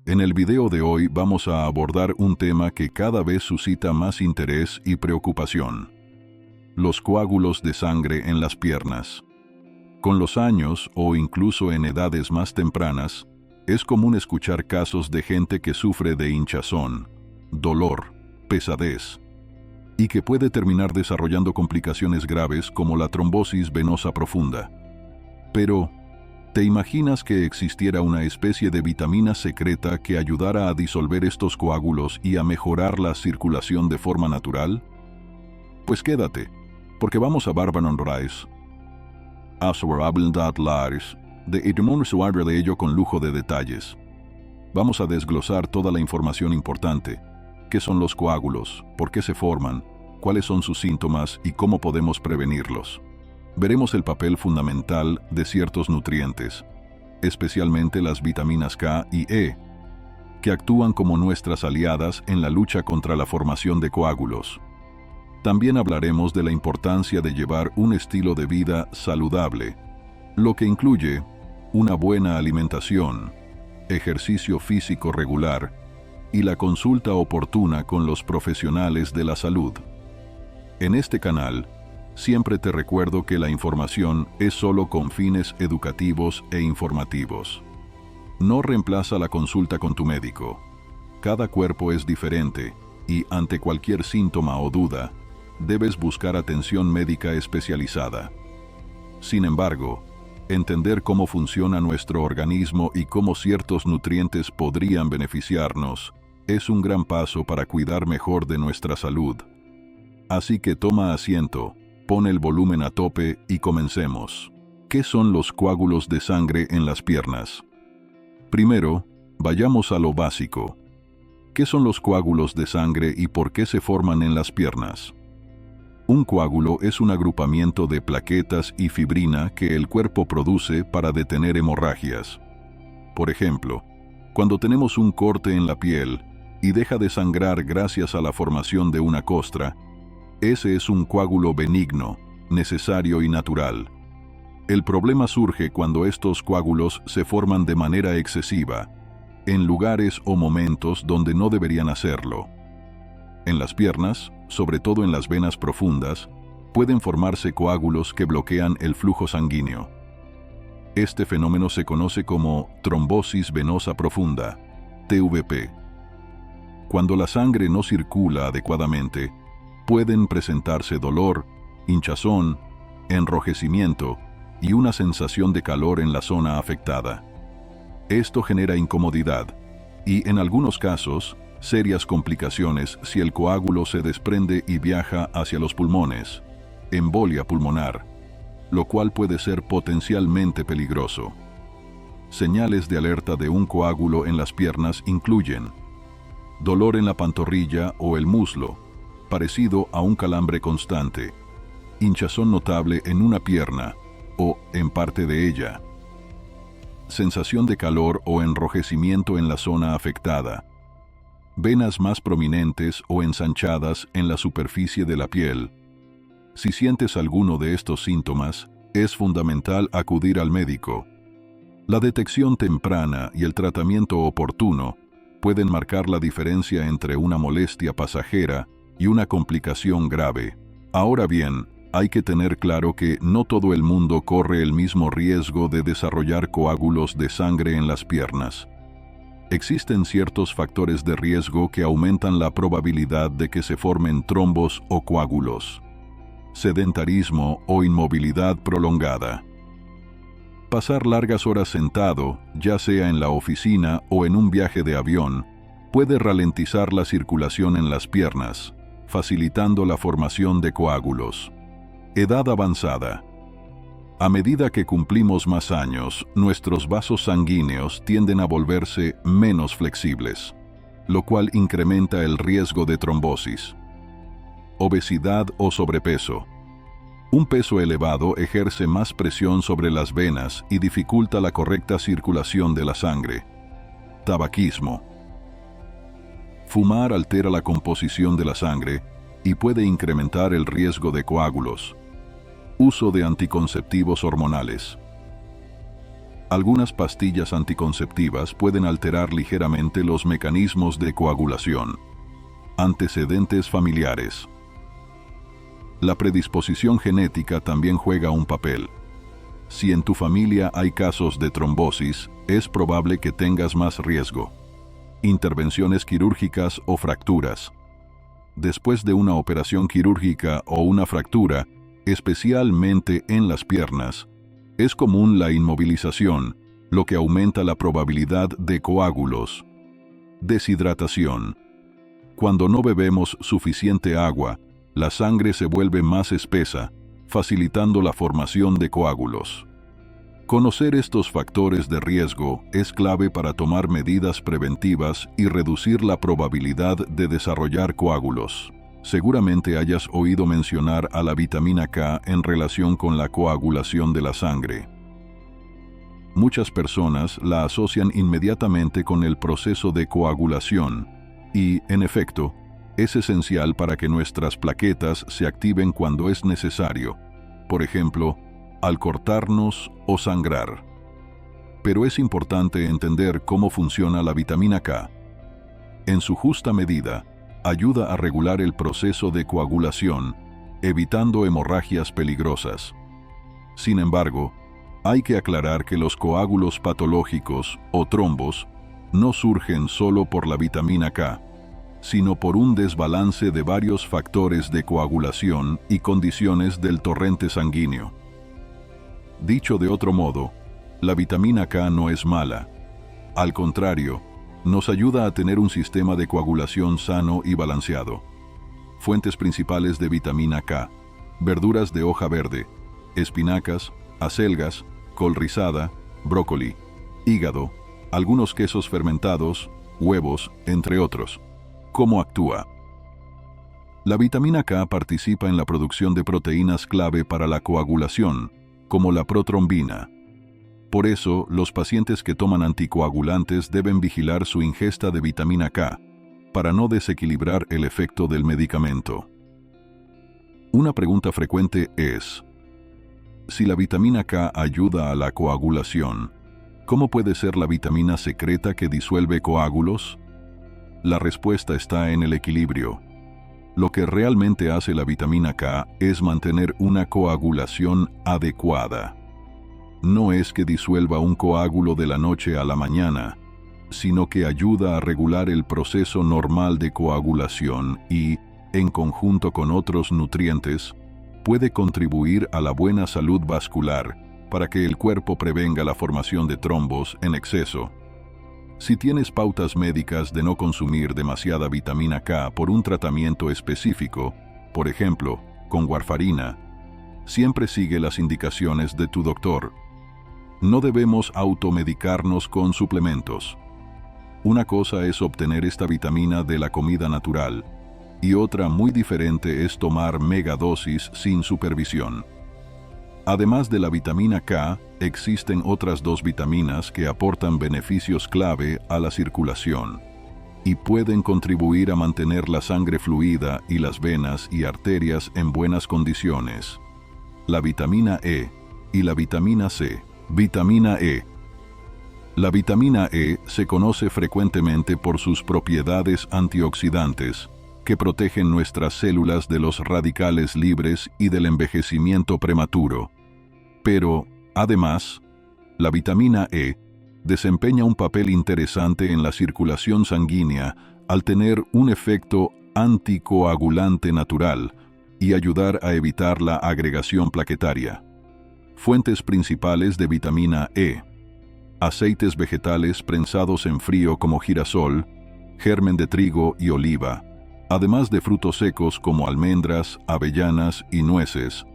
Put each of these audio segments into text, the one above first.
En el video de hoy vamos a abordar un tema que cada vez suscita más interés y preocupación: los coágulos de sangre en las piernas. Con los años, o incluso en edades más tempranas, es común escuchar casos de gente que sufre de hinchazón, dolor, pesadez, y que puede terminar desarrollando complicaciones graves como la trombosis venosa profunda. Pero, ¿te imaginas que existiera una especie de vitamina secreta que ayudara a disolver estos coágulos y a mejorar la circulación de forma natural? Pues quédate, porque vamos a Barbanonrais. De ello con lujo de detalles. Vamos a desglosar toda la información importante. ¿Qué son los coágulos? ¿Por qué se forman? ¿Cuáles son sus síntomas y cómo podemos prevenirlos? Veremos el papel fundamental de ciertos nutrientes, especialmente las vitaminas K y E, que actúan como nuestras aliadas en la lucha contra la formación de coágulos. También hablaremos de la importancia de llevar un estilo de vida saludable, lo que incluye una buena alimentación, ejercicio físico regular y la consulta oportuna con los profesionales de la salud. En este canal, siempre te recuerdo que la información es solo con fines educativos e informativos. No reemplaza la consulta con tu médico. Cada cuerpo es diferente y, ante cualquier síntoma o duda, debes buscar atención médica especializada. Sin embargo, entender cómo funciona nuestro organismo y cómo ciertos nutrientes podrían beneficiarnos es un gran paso para cuidar mejor de nuestra salud. Así que toma asiento, pon el volumen a tope y comencemos. ¿Qué son los coágulos de sangre en las piernas? Primero, vayamos a lo básico. ¿Qué son los coágulos de sangre y por qué se forman en las piernas? Un coágulo es un agrupamiento de plaquetas y fibrina que el cuerpo produce para detener hemorragias. Por ejemplo, cuando tenemos un corte en la piel y deja de sangrar gracias a la formación de una costra, ese es un coágulo benigno, necesario y natural. El problema surge cuando estos coágulos se forman de manera excesiva, en lugares o momentos donde no deberían hacerlo. En las piernas, sobre todo en las venas profundas, pueden formarse coágulos que bloquean el flujo sanguíneo. Este fenómeno se conoce como trombosis venosa profunda, TVP. Cuando la sangre no circula adecuadamente, pueden presentarse dolor, hinchazón, enrojecimiento y una sensación de calor en la zona afectada. Esto genera incomodidad y, en algunos casos, serias complicaciones si el coágulo se desprende y viaja hacia los pulmones, embolia pulmonar, lo cual puede ser potencialmente peligroso. Señales de alerta de un coágulo en las piernas incluyen dolor en la pantorrilla o el muslo, parecido a un calambre constante, hinchazón notable en una pierna o en parte de ella, sensación de calor o enrojecimiento en la zona afectada, venas más prominentes o ensanchadas en la superficie de la piel. Si sientes alguno de estos síntomas, es fundamental acudir al médico. La detección temprana y el tratamiento oportuno pueden marcar la diferencia entre una molestia pasajera y una complicación grave. Ahora bien, hay que tener claro que no todo el mundo corre el mismo riesgo de desarrollar coágulos de sangre en las piernas. Existen ciertos factores de riesgo que aumentan la probabilidad de que se formen trombos o coágulos. Sedentarismo o inmovilidad prolongada. Pasar largas horas sentado, ya sea en la oficina o en un viaje de avión, puede ralentizar la circulación en las piernas, facilitando la formación de coágulos. Edad avanzada. A medida que cumplimos más años, nuestros vasos sanguíneos tienden a volverse menos flexibles, lo cual incrementa el riesgo de trombosis. Obesidad o sobrepeso. Un peso elevado ejerce más presión sobre las venas y dificulta la correcta circulación de la sangre. Tabaquismo. Fumar altera la composición de la sangre y puede incrementar el riesgo de coágulos. Uso de anticonceptivos hormonales. Algunas pastillas anticonceptivas pueden alterar ligeramente los mecanismos de coagulación. Antecedentes familiares. La predisposición genética también juega un papel. Si en tu familia hay casos de trombosis, es probable que tengas más riesgo. Intervenciones quirúrgicas o fracturas. Después de una operación quirúrgica o una fractura, especialmente en las piernas, es común la inmovilización, lo que aumenta la probabilidad de coágulos. Deshidratación. Cuando no bebemos suficiente agua, la sangre se vuelve más espesa, facilitando la formación de coágulos. Conocer estos factores de riesgo es clave para tomar medidas preventivas y reducir la probabilidad de desarrollar coágulos. Seguramente hayas oído mencionar a la vitamina K en relación con la coagulación de la sangre. Muchas personas la asocian inmediatamente con el proceso de coagulación y, en efecto, es esencial para que nuestras plaquetas se activen cuando es necesario, por ejemplo, al cortarnos o sangrar. Pero es importante entender cómo funciona la vitamina K. En su justa medida, ayuda a regular el proceso de coagulación, evitando hemorragias peligrosas. Sin embargo, hay que aclarar que los coágulos patológicos o trombos no surgen solo por la vitamina K, sino por un desbalance de varios factores de coagulación y condiciones del torrente sanguíneo. Dicho de otro modo, la vitamina K no es mala. Al contrario, nos ayuda a tener un sistema de coagulación sano y balanceado. Fuentes principales de vitamina K: verduras de hoja verde, espinacas, acelgas, col rizada, brócoli, hígado, algunos quesos fermentados, huevos, entre otros. ¿Cómo actúa? La vitamina K participa en la producción de proteínas clave para la coagulación, como la protrombina. Por eso, los pacientes que toman anticoagulantes deben vigilar su ingesta de vitamina K, para no desequilibrar el efecto del medicamento. Una pregunta frecuente es: si la vitamina K ayuda a la coagulación, ¿cómo puede ser la vitamina secreta que disuelve coágulos? La respuesta está en el equilibrio. Lo que realmente hace la vitamina K es mantener una coagulación adecuada. No es que disuelva un coágulo de la noche a la mañana, sino que ayuda a regular el proceso normal de coagulación y, en conjunto con otros nutrientes, puede contribuir a la buena salud vascular para que el cuerpo prevenga la formación de trombos en exceso. Si tienes pautas médicas de no consumir demasiada vitamina K por un tratamiento específico, por ejemplo, con warfarina, siempre sigue las indicaciones de tu doctor. No debemos automedicarnos con suplementos. Una cosa es obtener esta vitamina de la comida natural, y otra muy diferente es tomar megadosis sin supervisión. Además de la vitamina K, existen otras dos vitaminas que aportan beneficios clave a la circulación y pueden contribuir a mantener la sangre fluida y las venas y arterias en buenas condiciones: la vitamina E y la vitamina C. Vitamina E. La vitamina E se conoce frecuentemente por sus propiedades antioxidantes, que protegen nuestras células de los radicales libres y del envejecimiento prematuro. Pero, además, la vitamina E desempeña un papel interesante en la circulación sanguínea al tener un efecto anticoagulante natural y ayudar a evitar la agregación plaquetaria. Fuentes principales de vitamina E: aceites vegetales prensados en frío como girasol, germen de trigo y oliva, además de frutos secos como almendras, avellanas y nueces,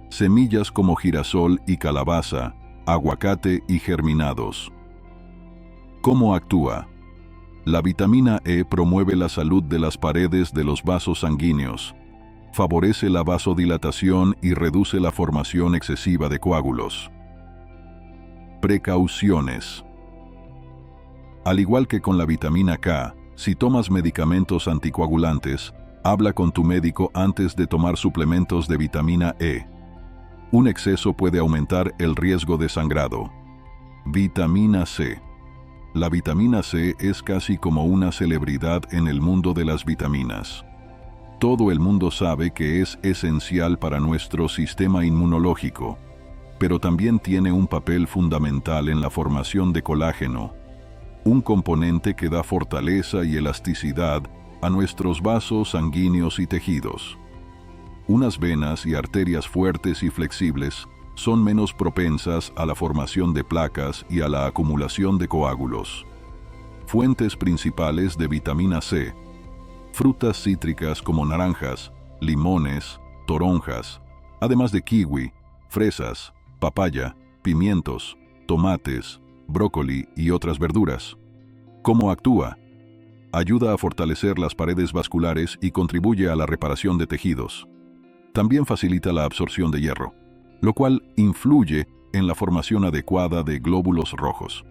semillas como girasol y calabaza, aguacate y germinados. ¿Cómo actúa? La vitamina E promueve la salud de las paredes de los vasos sanguíneos, favorece la vasodilatación y reduce la formación excesiva de coágulos. Precauciones. Al igual que con la vitamina K, si tomas medicamentos anticoagulantes, habla con tu médico antes de tomar suplementos de vitamina E. Un exceso puede aumentar el riesgo de sangrado. Vitamina C. La vitamina C es casi como una celebridad en el mundo de las vitaminas. Todo el mundo sabe que es esencial para nuestro sistema inmunológico, pero también tiene un papel fundamental en la formación de colágeno, un componente que da fortaleza y elasticidad a nuestros vasos sanguíneos y tejidos. Unas venas y arterias fuertes y flexibles son menos propensas a la formación de placas y a la acumulación de coágulos. Fuentes principales de vitamina C: frutas cítricas como naranjas, limones, toronjas, además de kiwi, fresas, papaya, pimientos, tomates, brócoli y otras verduras. ¿Cómo actúa? Ayuda a fortalecer las paredes vasculares y contribuye a la reparación de tejidos. También facilita la absorción de hierro, lo cual influye en la formación adecuada de glóbulos rojos.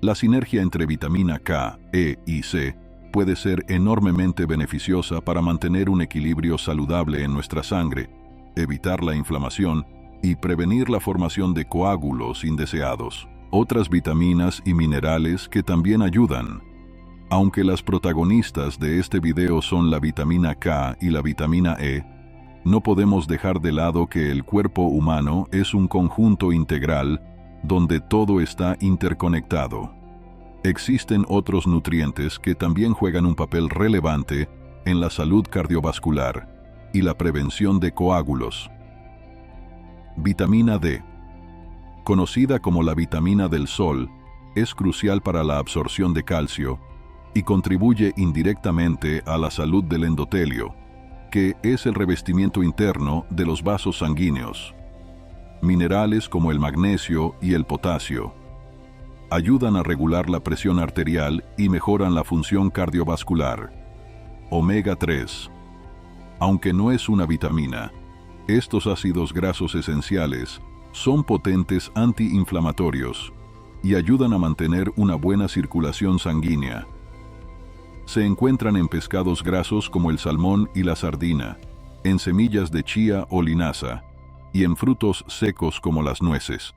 La sinergia entre vitamina K, E y C puede ser enormemente beneficiosa para mantener un equilibrio saludable en nuestra sangre, evitar la inflamación y prevenir la formación de coágulos indeseados. Otras vitaminas y minerales que también ayudan. Aunque las protagonistas de este video son la vitamina K y la vitamina E, no podemos dejar de lado que el cuerpo humano es un conjunto integral donde todo está interconectado. Existen otros nutrientes que también juegan un papel relevante en la salud cardiovascular y la prevención de coágulos. Vitamina D. Conocida como la vitamina del sol, es crucial para la absorción de calcio y contribuye indirectamente a la salud del endotelio, que es el revestimiento interno de los vasos sanguíneos. Minerales como el magnesio y el potasio ayudan a regular la presión arterial y mejoran la función cardiovascular. Omega 3. Aunque no es una vitamina, estos ácidos grasos esenciales son potentes antiinflamatorios y ayudan a mantener una buena circulación sanguínea. Se encuentran en pescados grasos como el salmón y la sardina, en semillas de chía o linaza, y en frutos secos como las nueces.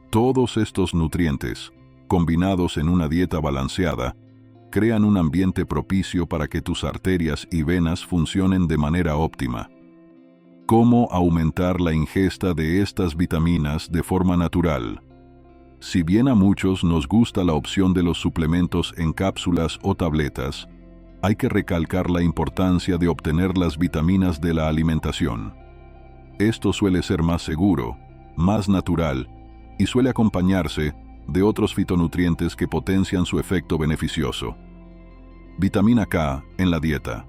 Todos estos nutrientes, combinados en una dieta balanceada, crean un ambiente propicio para que tus arterias y venas funcionen de manera óptima. ¿Cómo aumentar la ingesta de estas vitaminas de forma natural? Si bien a muchos nos gusta la opción de los suplementos en cápsulas o tabletas, hay que recalcar la importancia de obtener las vitaminas de la alimentación. Esto suele ser más seguro, más natural, y suele acompañarse de otros fitonutrientes que potencian su efecto beneficioso. Vitamina K en la dieta.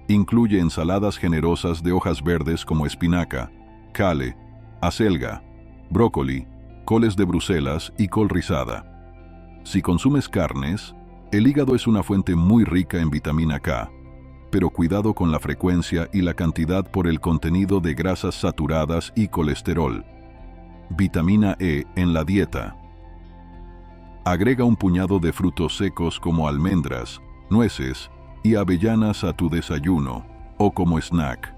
Incluye ensaladas generosas de hojas verdes como espinaca, kale, acelga, brócoli, coles de Bruselas y col rizada. Si consumes carnes, el hígado es una fuente muy rica en vitamina K, pero cuidado con la frecuencia y la cantidad por el contenido de grasas saturadas y colesterol. Vitamina E en la dieta. Agrega un puñado de frutos secos como almendras, nueces y avellanas a tu desayuno o como snack.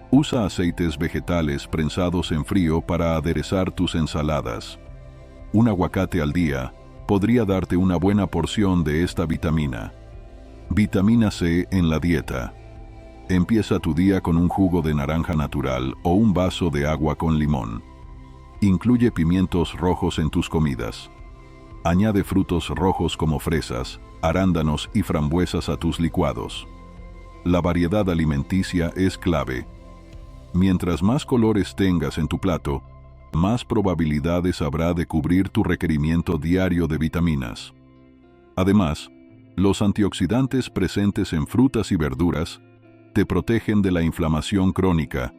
Usa aceites vegetales prensados en frío para aderezar tus ensaladas. Un aguacate al día podría darte una buena porción de esta vitamina. Vitamina C en la dieta. Empieza tu día con un jugo de naranja natural o un vaso de agua con limón. Incluye pimientos rojos en tus comidas. Añade frutos rojos como fresas, arándanos y frambuesas a tus licuados. La variedad alimenticia es clave. Mientras más colores tengas en tu plato, más probabilidades habrá de cubrir tu requerimiento diario de vitaminas. Además, los antioxidantes presentes en frutas y verduras te protegen de la inflamación crónica,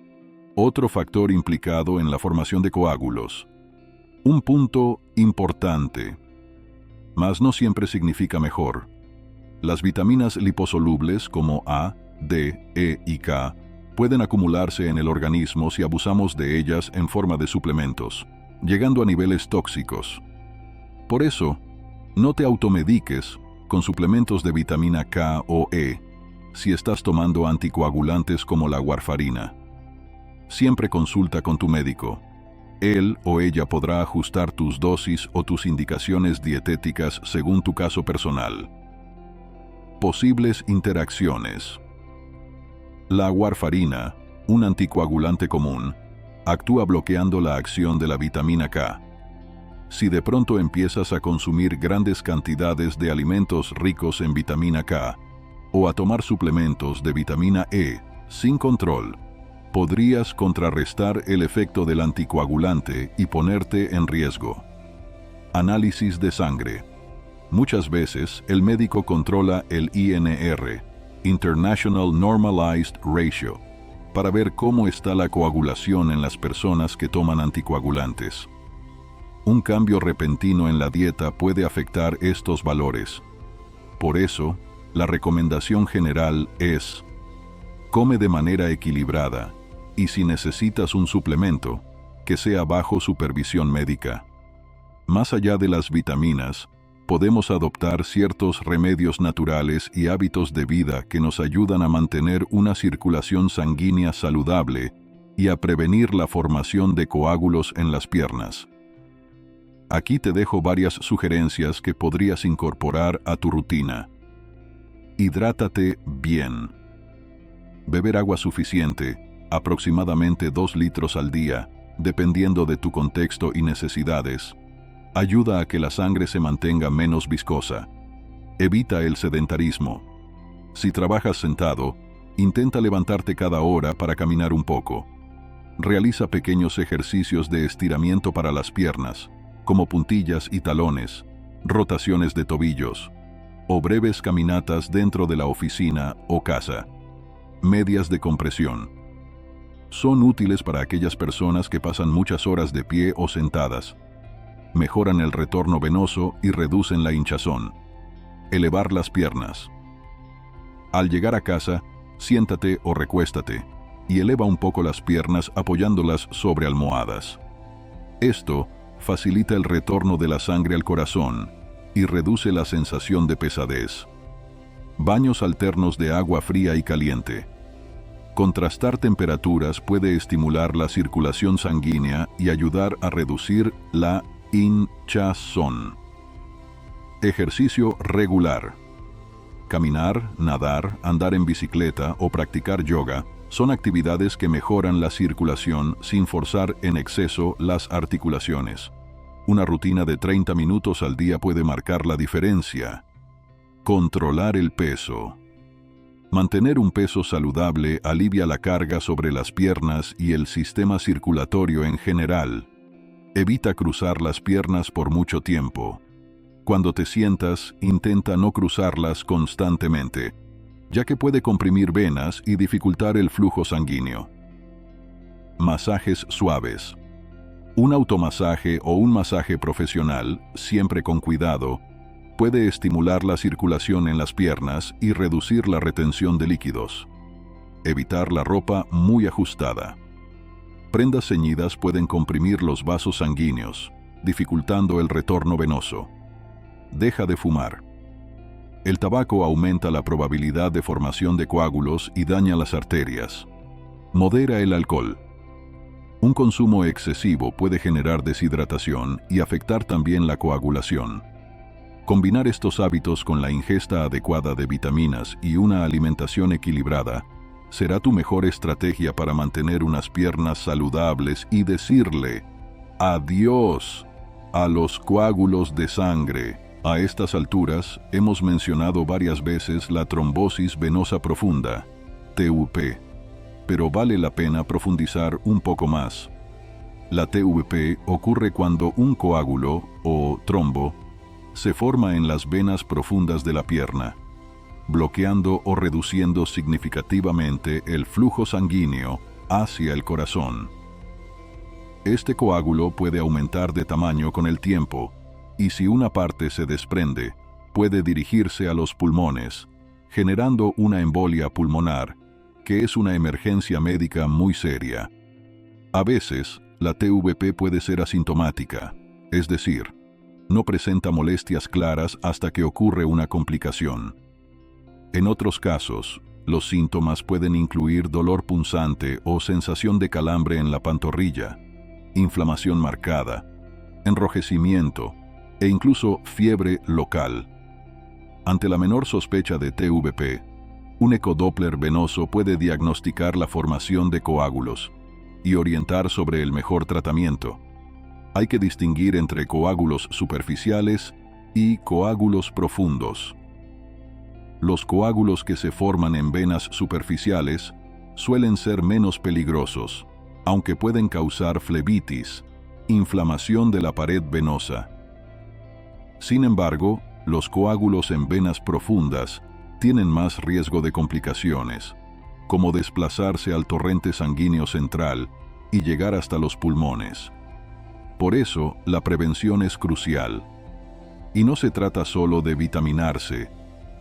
otro factor implicado en la formación de coágulos. Un punto importante, mas no siempre significa mejor. Las vitaminas liposolubles como A, D, E y K pueden acumularse en el organismo si abusamos de ellas en forma de suplementos, llegando a niveles tóxicos. Por eso, no te automediques con suplementos de vitamina K o E si estás tomando anticoagulantes como la warfarina. Siempre consulta con tu médico. Él o ella podrá ajustar tus dosis o tus indicaciones dietéticas según tu caso personal. Posibles interacciones. La warfarina, un anticoagulante común, actúa bloqueando la acción de la vitamina K. Si de pronto empiezas a consumir grandes cantidades de alimentos ricos en vitamina K o a tomar suplementos de vitamina E sin control, podrías contrarrestar el efecto del anticoagulante y ponerte en riesgo. Análisis de sangre. Muchas veces el médico controla el INR, International Normalized Ratio, para ver cómo está la coagulación en las personas que toman anticoagulantes. Un cambio repentino en la dieta puede afectar estos valores. Por eso, la recomendación general es: come de manera equilibrada, y si necesitas un suplemento, que sea bajo supervisión médica. Más allá de las vitaminas, podemos adoptar ciertos remedios naturales y hábitos de vida que nos ayudan a mantener una circulación sanguínea saludable y a prevenir la formación de coágulos en las piernas. Aquí te dejo varias sugerencias que podrías incorporar a tu rutina. Hidrátate bien. Beber agua suficiente, aproximadamente 2 litros al día, dependiendo de tu contexto y necesidades, ayuda a que la sangre se mantenga menos viscosa. Evita el sedentarismo. Si trabajas sentado, intenta levantarte cada hora para caminar un poco. Realiza pequeños ejercicios de estiramiento para las piernas, como puntillas y talones, rotaciones de tobillos, o breves caminatas dentro de la oficina o casa. Medias de compresión. Son útiles para aquellas personas que pasan muchas horas de pie o sentadas. Mejoran el retorno venoso y reducen la hinchazón. Elevar las piernas. Al llegar a casa, siéntate o recuéstate y eleva un poco las piernas apoyándolas sobre almohadas. Esto facilita el retorno de la sangre al corazón y reduce la sensación de pesadez. Baños alternos de agua fría y caliente. Contrastar temperaturas puede estimular la circulación sanguínea y ayudar a reducir la hinchazón. Ejercicio regular. Caminar, nadar, andar en bicicleta o practicar yoga son actividades que mejoran la circulación sin forzar en exceso las articulaciones. Una rutina de 30 minutos al día puede marcar la diferencia. Controlar el peso. Mantener un peso saludable alivia la carga sobre las piernas y el sistema circulatorio en general. Evita cruzar las piernas por mucho tiempo. Cuando te sientas, intenta no cruzarlas constantemente, ya que puede comprimir venas y dificultar el flujo sanguíneo. Masajes suaves. Un automasaje o un masaje profesional, siempre con cuidado, puede estimular la circulación en las piernas y reducir la retención de líquidos. Evitar la ropa muy ajustada. Prendas ceñidas pueden comprimir los vasos sanguíneos, dificultando el retorno venoso. Deja de fumar. El tabaco aumenta la probabilidad de formación de coágulos y daña las arterias. Modera el alcohol. Un consumo excesivo puede generar deshidratación y afectar también la coagulación. Combinar estos hábitos con la ingesta adecuada de vitaminas y una alimentación equilibrada será tu mejor estrategia para mantener unas piernas saludables y decirle adiós a los coágulos de sangre. A estas alturas, hemos mencionado varias veces la trombosis venosa profunda, TVP, pero vale la pena profundizar un poco más. La TVP ocurre cuando un coágulo, o trombo, se forma en las venas profundas de la pierna, bloqueando o reduciendo significativamente el flujo sanguíneo hacia el corazón. Este coágulo puede aumentar de tamaño con el tiempo, y si una parte se desprende, puede dirigirse a los pulmones, generando una embolia pulmonar, que es una emergencia médica muy seria. A veces, la TVP puede ser asintomática, es decir, no presenta molestias claras hasta que ocurre una complicación. En otros casos, los síntomas pueden incluir dolor punzante o sensación de calambre en la pantorrilla. inflamación marcada, enrojecimiento e incluso fiebre local. Ante la menor sospecha de TVP, un ecodoppler venoso puede diagnosticar la formación de coágulos y orientar sobre el mejor tratamiento. Hay que distinguir entre coágulos superficiales y coágulos profundos. Los coágulos que se forman en venas superficiales suelen ser menos peligrosos, aunque pueden causar flebitis, inflamación de la pared venosa. Sin embargo, los coágulos en venas profundas tienen más riesgo de complicaciones, como desplazarse al torrente sanguíneo central y llegar hasta los pulmones. Por eso, la prevención es crucial. Y no se trata solo de vitaminarse,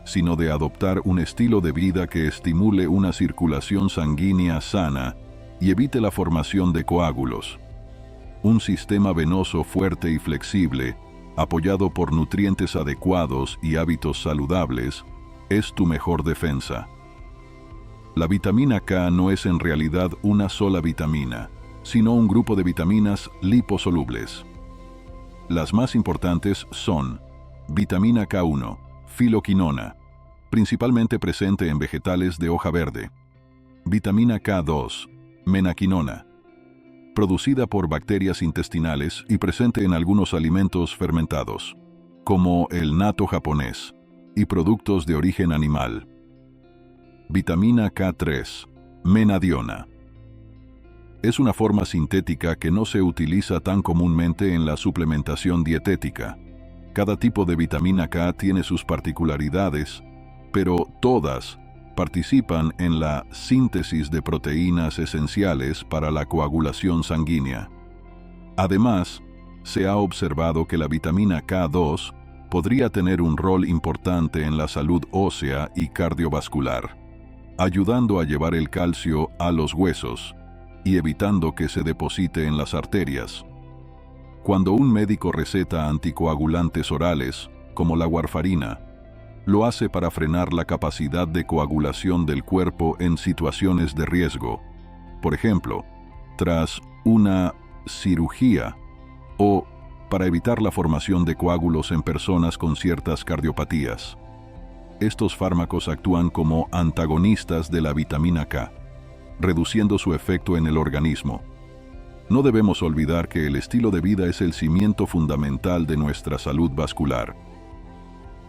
sino de adoptar un estilo de vida que estimule una circulación sanguínea sana y evite la formación de coágulos. Un sistema venoso fuerte y flexible, apoyado por nutrientes adecuados y hábitos saludables, es tu mejor defensa. La vitamina K no es en realidad una sola vitamina, sino un grupo de vitaminas liposolubles. Las más importantes son vitamina K1, filoquinona, principalmente presente en vegetales de hoja verde; vitamina K2, menaquinona, producida por bacterias intestinales y presente en algunos alimentos fermentados, como el natto japonés, y productos de origen animal; vitamina K3, menadiona. Es una forma sintética que no se utiliza tan comúnmente en la suplementación dietética. Cada tipo de vitamina K tiene sus particularidades, pero todas participan en la síntesis de proteínas esenciales para la coagulación sanguínea. Además, se ha observado que la vitamina K2 podría tener un rol importante en la salud ósea y cardiovascular, ayudando a llevar el calcio a los huesos y evitando que se deposite en las arterias. Cuando un médico receta anticoagulantes orales, como la warfarina, lo hace para frenar la capacidad de coagulación del cuerpo en situaciones de riesgo, por ejemplo, tras una cirugía o para evitar la formación de coágulos en personas con ciertas cardiopatías. Estos fármacos actúan como antagonistas de la vitamina K, reduciendo su efecto en el organismo. No debemos olvidar que el estilo de vida es el cimiento fundamental de nuestra salud vascular.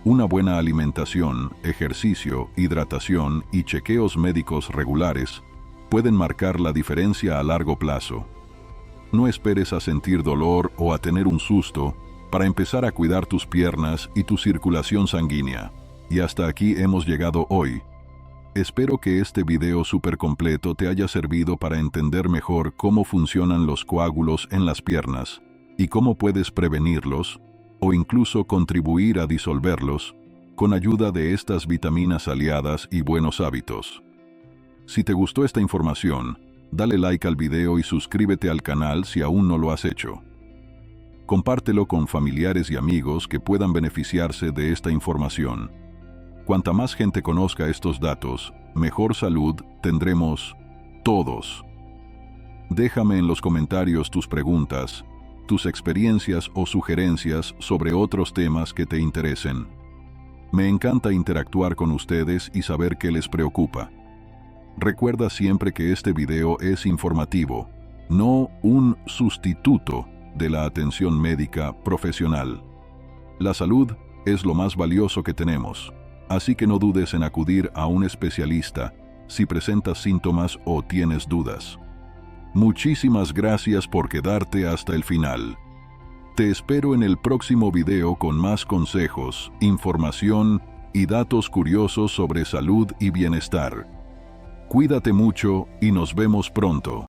Una buena alimentación, ejercicio, hidratación y chequeos médicos regulares pueden marcar la diferencia a largo plazo. No esperes a sentir dolor o a tener un susto para empezar a cuidar tus piernas y tu circulación sanguínea. Y hasta aquí hemos llegado hoy. Espero que este video súper completo te haya servido para entender mejor cómo funcionan los coágulos en las piernas y cómo puedes prevenirlos o incluso contribuir a disolverlos con ayuda de estas vitaminas aliadas y buenos hábitos. Si te gustó esta información, dale like al video y suscríbete al canal si aún no lo has hecho. Compártelo con familiares y amigos que puedan beneficiarse de esta información. Cuanta más gente conozca estos datos, mejor salud tendremos todos. Déjame en los comentarios tus preguntas, tus experiencias o sugerencias sobre otros temas que te interesen. Me encanta interactuar con ustedes y saber qué les preocupa. Recuerda siempre que este video es informativo, no un sustituto de la atención médica profesional. La salud es lo más valioso que tenemos, así que no dudes en acudir a un especialista si presentas síntomas o tienes dudas. Muchísimas gracias por quedarte hasta el final. Te espero en el próximo video con más consejos, información y datos curiosos sobre salud y bienestar. Cuídate mucho y nos vemos pronto.